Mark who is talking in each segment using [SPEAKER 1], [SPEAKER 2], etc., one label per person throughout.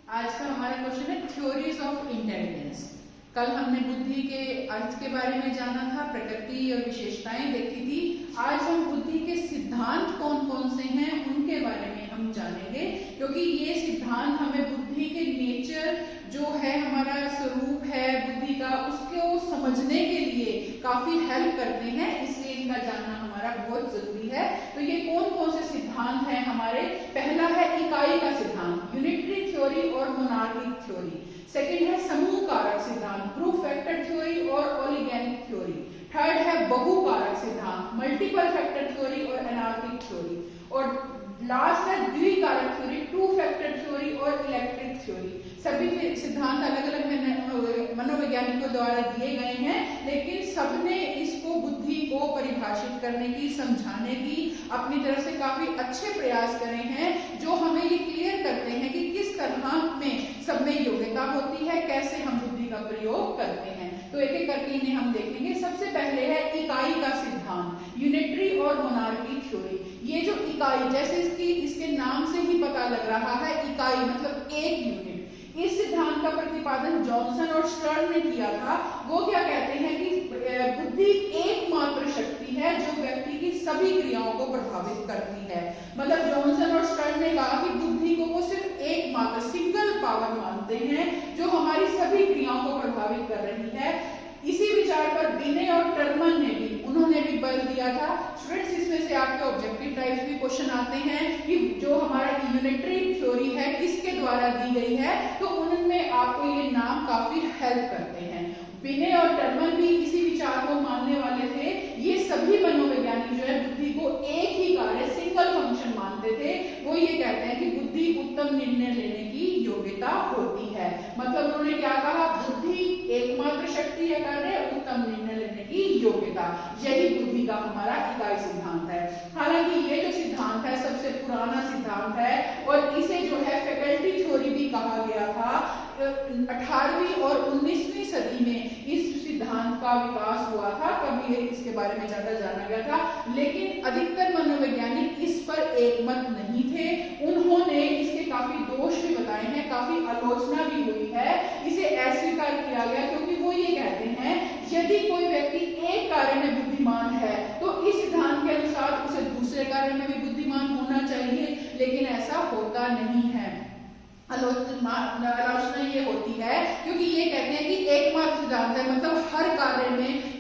[SPEAKER 1] आज का हमारा क्वेश्चन है थ्योरीज ऑफ इंटेलिजेंस। कल हमने बुद्धि के अर्थ के बारे में जाना था, प्रकृति और विशेषताएं देखी थी। आज हम बुद्धि के सिद्धांत कौन कौन से हैं उनके बारे में हम जानेंगे, क्योंकि ये सिद्धांत हमें बुद्धि के नेचर जो है, हमारा स्वरूप है बुद्धि का, उसको समझने के लिए काफी हेल्प करते हैं, इसलिए इनका जानना हमारा बहुत जरूरी है। तो ये कौन कौन से सिद्धांत हैं हमारे? पहला है इकाई का सिद्धांत, यूनिटरी थ्योरी और मोनार्किक थ्योरी। सेकंड है समूह कारक सिद्धांत, ग्रुप फैक्टर थ्योरी और ओलिगेनिक थ्योरी। थर्ड है बहुकारक सिद्धांत, मल्टीपल फैक्टर थ्योरी और एनार्किक थ्योरी। और लास्ट है द्विकारक थ्योरी, टू फैक्टर थ्योरी और इलेक्ट्रिक थ्योरी। सभी सिद्धांत अलग अलग मनोवैज्ञानिकों द्वारा दिए गए हैं, लेकिन सबने इसको बुद्धि को परिभाषित करने की, समझाने की अपनी तरफ से काफी अच्छे प्रयास करे हैं, जो हमें ये क्लियर करते हैं कि किस तरह में सब में योग्यता होती है, कैसे हम बुद्धि का प्रयोग करते हैं। तो एक एक करके इन्हें हम देखेंगे। सबसे पहले है इकाई का सिद्धांत, यूनिटरी और मोनार्की थ्योरी। ये जो इकाई, जैसे इसके नाम से ही पता लग रहा है, इकाई मतलब एक यूनिट। इस सिद्धांत का प्रतिपादन जॉनसन और स्टर्न ने किया था। वो क्या कहते हैं कि बुद्धि एकमात्र शक्ति है जो व्यक्ति की सभी क्रियाओं को प्रभावित करती है। मतलब जॉनसन और स्टर्न ने कहा कि बुद्धि को वो सिर्फ एकमात्र सिंगल पावर मानते हैं जो हमारी सभी क्रियाओं को प्रभावित कर रही है। इसी विचार पर बिने और टर्मन ने भी, उन्होंने भी बल दिया था। स्टूडेंट्स, इसमें से आपके ऑब्जेक्टिव टाइप्स भी क्वेश्चन आते हैं कि जो हमारा यूनिटरी थ्योरी है किसके द्वारा दी गई है, तो उनमें आपको ये नाम काफी हेल्प करते हैं। बिने और टर्मन भी इसी विचार को मानने वाले थे। ये सभी मनोवैज्ञानिक जो है बुद्धि को एक ही कार्य, सिंगल फंक्शन मानते थे। वो ये कहते हैं कि बुद्धि उत्तम निर्णय लेने की योग्यता होती है। मतलब उन्होंने क्या कहा, बुद्धि एकमात्र शक्ति है, कार्य उत्तम निर्णय लेने की योग्यता, यही बुद्धि का हमारा इकाई सिद्धांत है। हालांकि ये जो सिद्धांत है सबसे पुराना सिद्धांत है और इसे जो है फैकल्टी थ्योरी भी कहा गया था। 18वीं और 19वीं सदी में इस सिद्धांत का विकास हुआ था, कभी इसके बारे में ज्यादा जाना गया था, लेकिन अधिकतर मनोवैज्ञानिक इस पर एकमत नहीं थे। उन्होंने इसके काफी दोष भी बताए हैं, काफी आलोचना भी हुई है। इसे अस्वीकार किया गया क्योंकि वो ये कहते हैं यदि कोई व्यक्ति एक कार्य में बुद्धिमान है तो इस सिद्धांत के अनुसार उसे दूसरे कार्य में भी बुद्धिमान होना चाहिए, लेकिन ऐसा होता नहीं है। आलोचना ये होती है क्योंकि ये कहते हैं कि एकमात्र सिद्धांत है, मतलब हर कार्य में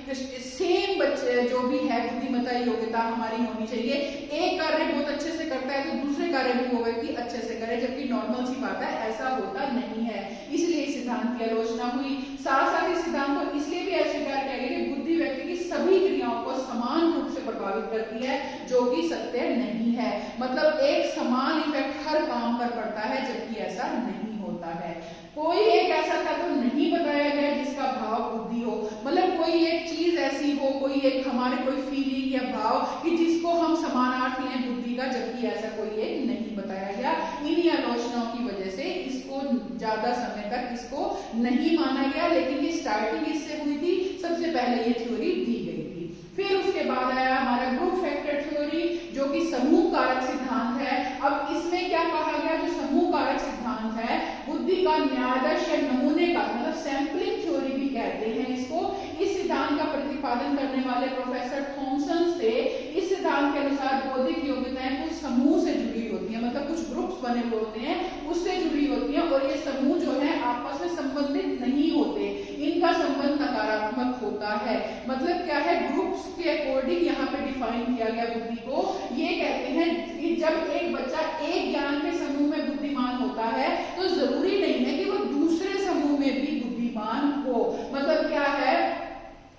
[SPEAKER 1] सेम बच्चे जो भी है बुद्धिमत्ता योग्यता हमारी होनी चाहिए। एक कार्य बहुत अच्छे से करता है तो दूसरे कार्य भी वो व्यक्ति अच्छे से करे, जबकि नॉर्मल सी बात है, ऐसा होता नहीं है। इसलिए इस सिद्धांत की आलोचना हुई। साथ साथ इस सिद्धांत को इसलिए भी अस्वीकार किया गया कि बुद्धि व्यक्ति की सभी क्रियाओं को समान रूप से प्रभावित करती है, जो कि सत्य नहीं है। मतलब एक समान इफेक्ट हर काम पर पड़ता है, जबकि ऐसा नहीं होता है। कोई एक ऐसा तत्व नहीं बताया गया जिसका भाव बुद्धि हो, मतलब कोई एक चीज ऐसी हो, कोई एक हमारे कोई फीलिंग या भाव कि जिसको हम समानार्थ लें बुद्धि का, जबकि ऐसा कोई एक नहीं बताया गया। इन्हीं आलोचनाओं की वजह से इसको ज्यादा समय तक इसको नहीं माना गया, लेकिन ये स्टार्टिंग इससे हुई थी, सबसे पहले ये थ्योरी दी गई थी। फिर उसके बाद आया हमारा ग्रुप फैक्टर थ्योरी, जो कि समूह कारक सिद्धांत है। अब इसमें क्या कहा गया, जो समूह कारक सिद्धांत है बुद्धि का न्यायादर्श या नमूने का, मतलब सैंपलिंग थ्योरी भी कहते हैं इसको। इस सिद्धांत का प्रतिपादन करने वाले प्रोफेसर थॉमसन थे। इस सिद्धांत के अनुसार बौद्धिक योग्यताएं कुछ समूह से जुड़ी होती है, मतलब कुछ ग्रुप्स बने हुए होते हैं उससे जुड़ी होती है, और ये समूह जो है आपस में संबंधित नहीं होते, इनका संबंध नकारात्मक होता है। मतलब क्या है, ग्रुप्स के अकॉर्डिंग यहाँ पे डिफाइन किया गया बुद्धि को। ये कहते हैं कि जब एक बच्चा एक ज्ञान के समूह में बुद्धिमान होता है तो जरूरी नहीं है कि वो दूसरे समूह में भी बुद्धिमान हो। मतलब क्या है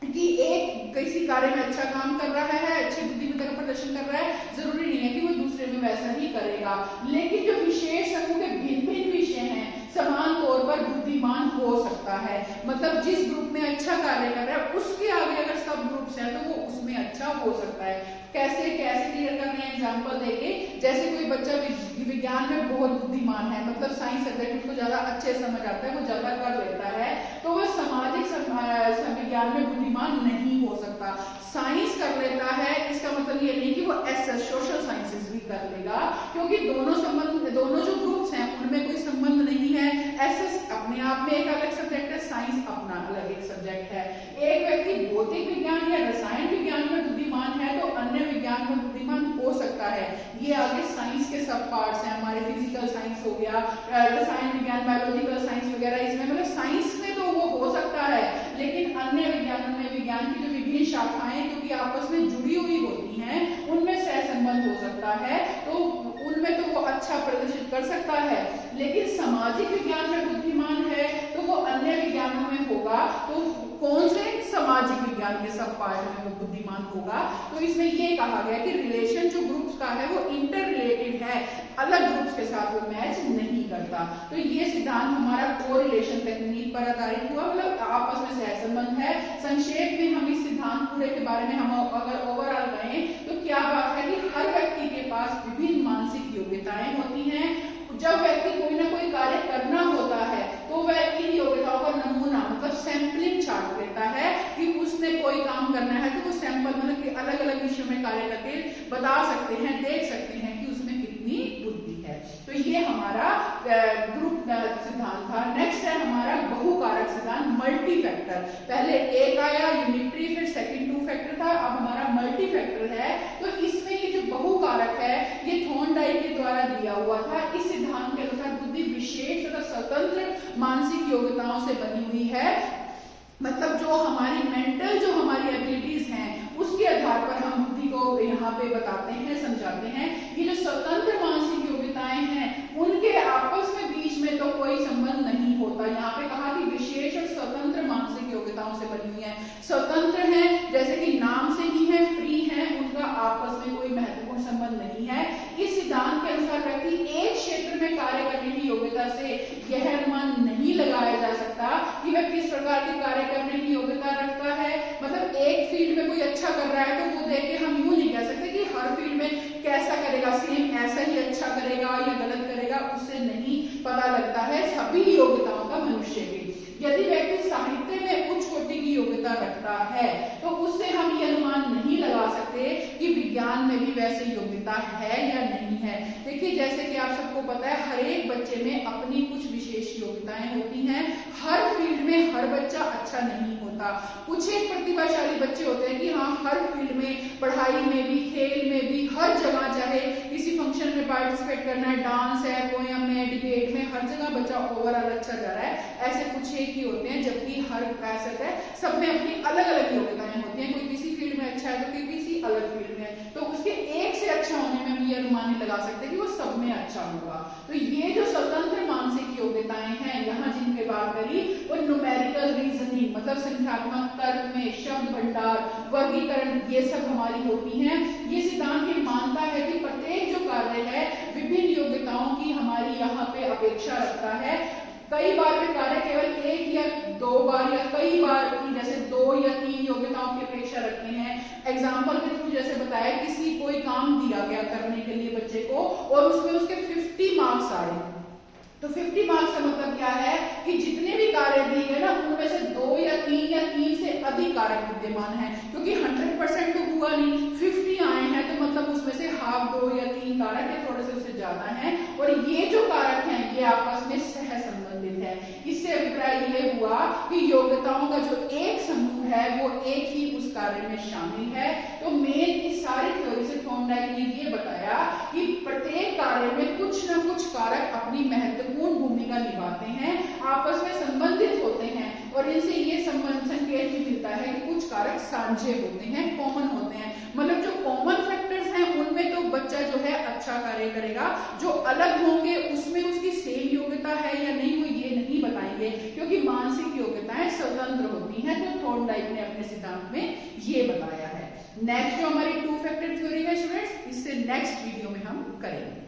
[SPEAKER 1] कि एक किसी कार्य में अच्छा काम कर रहा है, अच्छी बुद्धिमत्ता का प्रदर्शन कर रहा है, जरूरी नहीं है कि वो दूसरे में वैसा ही करेगा। लेकिन जो विशेष समूह के भिन्न भिन्न विषय हैं, समान तौर पर बुद्धिमान हो सकता है। मतलब जिस ग्रुप में अच्छा कार्य कर रहा है उसके आगे अगर सब ग्रुप्स हैं तो वो उसमें अच्छा हो सकता है। कैसे क्लियर कर रहे हैं एग्जांपल देके, जैसे कोई बच्चा विज्ञान में बहुत बुद्धिमान है, मतलब साइंस सब्जेक्ट उसको ज्यादा अच्छे समझ आता है, वो ज्यादा कर लेता है, तो वह सामाजिक विज्ञान में बुद्धिमान नहीं हो सकता। साइंस कर लेता है इसका मतलब ये नहीं कि वो सोशल साइंसेस भी कर लेगा, क्योंकि दोनों जो ग्रुप्स हैं उनमें कोई संबंध नहीं है। अपने आप में एक अलग सब्जेक्ट है, साइंस अपना अलग एक सब्जेक्ट है। एक व्यक्ति भौतिक विज्ञान या रसायन विज्ञान में बुद्धिमान है तो अन्य विज्ञान में बुद्धिमान हो सकता है। ये आगे साइंस के सब पार्ट्स हैं हमारे, फिजिकल साइंस हो गया, रसायन विज्ञान, बायोलॉजिकल साइंस वगैरह, इसमें मतलब साइंस में तो वो हो सकता है, लेकिन अन्य विज्ञानों में विज्ञान की जो विभिन्न शाखाएं क्योंकि आपस में जुड़ी हुई होती हैं उनमें सहसंबंध हो सकता है, तो उनमें तो वो अच्छा प्रदर्शित कर सकता है। लेकिन सामाजिक विज्ञान में बुद्धिमान है तो वो अन्य विज्ञानों में होगा, तो कौन से सामाजिक विज्ञान के सब पार्ट में वो बुद्धिमान होगा। तो इसमें ये कहा गया कि रिलेशन जो ग्रुप्स का है वो इंटर रिलेटेड है, अलग ग्रुप्स के साथ वो मैच नहीं करता। तो ये सिद्धांत हमारा कोरिलेशन तकनीक पर आधारित हुआ, मतलब आपस में सहसंबंध है। संक्षेप में हम इस सिद्धांत पूरे के बारे में हम अगर ओवरऑल कहें तो क्या बात है कि हर व्यक्ति के पास विभिन्न मानसिक योग्यताएं होती हैं। जब व्यक्ति कोई ना कोई कार्य करना होता है तो वह इन योग्यताओं का नमूना मतलब सैंपलिंग चार्ट लेता है कि उसने कोई काम करना है तो वो सैंपल मतलब कि अलग अलग विषयों में कार्य करके बता सकते हैं, देख सकते हैं कि उसमें कितनी बुद्धि है। तो ये हमारा ग्रुप सिद्धांत था। नेक्स्ट है हमारा बहुकारक सिद्धांत, मल्टी फैक्टर। पहले एक आया यूनिटरी, फिर सेकंड टू फैक्टर था, अब हमारा मल्टी फैक्टर है। तो इसमें ये जो बहुकारक है ये थॉर्नडाइक के द्वारा दिया हुआ था। इस सिद्धांत के अनुसार बुद्धि विशेष तथा स्वतंत्र मानसिक योग्यताओं से बनी हुई है, मतलब जो हमारी मेंटल जो हमारी एबिलिटीज हैं उसके आधार पर हम बुद्धि को यहाँ पे बताते हैं, समझाते हैं। ये जो स्वतंत्र मानसिक योग्यताएं हैं उनके आपस में बीच में तो कोई संबंध नहीं होता। यहाँ पे कहा कि विशेष और स्वतंत्र मानसिक योग्यताओं से बनी हुई है। स्वतंत्र है जैसे कि नाम से ही है, फ्री है, उनका आपस में कोई महत्वपूर्ण संबंध नहीं है। इस सिद्धांत के अनुसार व्यक्ति एक क्षेत्र में कार्य करने की योग्यता से यह अनुमान नहीं लगाया जा सकता कि वह किस प्रकार के कार्य करने की योग्यता रखता है। मतलब एक फील्ड में कोई अच्छा कर रहा है तो वो देख के हम यूं नहीं कह सकते कि हर फील्ड में कैसा करेगा, सेम ऐसा ही अच्छा करेगा या गलत करेगा, उससे नहीं पता लगता है सभी योग्यताओं का मनुष्य की। यदि व्यक्ति साहित्य में उच्च कोटि की योग्यता रखता है तो उससे हम ये अनुमान नहीं लगा सकते कि विज्ञान में भी वैसे योग्यता है या नहीं है। देखिए जैसे कि आप सबको पता है हर एक बच्चे में अपनी कुछ विशेष योग्यताएं होती हैं। हर फील्ड में हर बच्चा अच्छा नहीं होता। कुछ एक प्रतिभाशाली बच्चे होते हैं कि हाँ हर फील्ड में, पढ़ाई में भी, खेल में भी, हर जगह, चाहे किसी फंक्शन में पार्टिसिपेट करना है, डांस है, पोएम में, डिबेट में, हर जगह बच्चा ओवरऑल अच्छा जा रहा है। ऐसे कुछ एक ही होते हैं, जबकि हर कैसेट है सब में अपनी अलग अलग योग्यताएं होती हैं। कोई किसी फील्ड में अच्छा है तो कोई किसी अलग फील्ड में, तो उसके एक से अच्छा होने में हम ये अनुमान नहीं लगा सकते कि वो सब में अच्छा होगा। तो ये जो स्वतंत्र मानसिक योग्यताएं हैं यहाँ जिनके बात करी वो न्यूमेरिकल रीजनिंग मतलब संख्यात्मक तर्क में, शब्द भंडार, वर्गीकरण, ये सब हमारी होती हैं। ये सिद्धांत ये मानता है कि प्रत्येक जो कार्य है विभिन्न योग्यताओं की हमारी यहाँ पे अपेक्षा रखता है। कई बार वे कार्य केवल एक या दो बार या कई बार की जैसे 2 या 3 योग्यताओं की अपेक्षा रखते हैं। एग्जाम्पल के थ्रू जैसे बताया, किसी कोई काम दिया गया करने के लिए बच्चे को और उसमें उसके 50 मार्क्स आए, तो 50 मार्क्स का मतलब क्या है कि जितने भी कार्य दिए गए ना उनमें से 2 या 3 से अधिक कारक विद्यमान है, क्योंकि 100% तो हुआ नहीं, 50 आए हैं तो मतलब उसमें से हाफ 2 या 3 कारक है, थोड़े से उससे ज्यादा है। और ये जो कारक हैं ये आपस में सह संबंधित है। इससे अभिप्राय ये हुआ कि योग्यताओं का जो एक समूह है वो एक ही उस कार्य में शामिल है। तो मेन इस सारी थ्योरी से थॉर्नडाइक ने ये बताया कि प्रत्येक कार्य में कुछ न कुछ कारक अपनी महत्वपूर्ण भूमिका निभाते हैं, आपस में संबंधित होते हैं और इनसे ये संबंध संकेत भी मिलता है कि कुछ कारक साझे होते हैं, कॉमन होते हैं। मतलब जो कॉमन फैक्टर्स हैं उनमें तो बच्चा जो है अच्छा कार्य करेगा, जो अलग होंगे उसमें उसकी सेम योग्यता है या नहीं वो ये नहीं बताएंगे, क्योंकि मानसिक योग्यताएं स्वतंत्र होती हैं। तो थॉर्नडाइक ने अपने सिद्धांत में ये बताया है। नेक्स्ट जो हमारी 2 फैक्टर थ्योरी है स्टूडेंट्स, इससे नेक्स्ट वीडियो में हम करेंगे।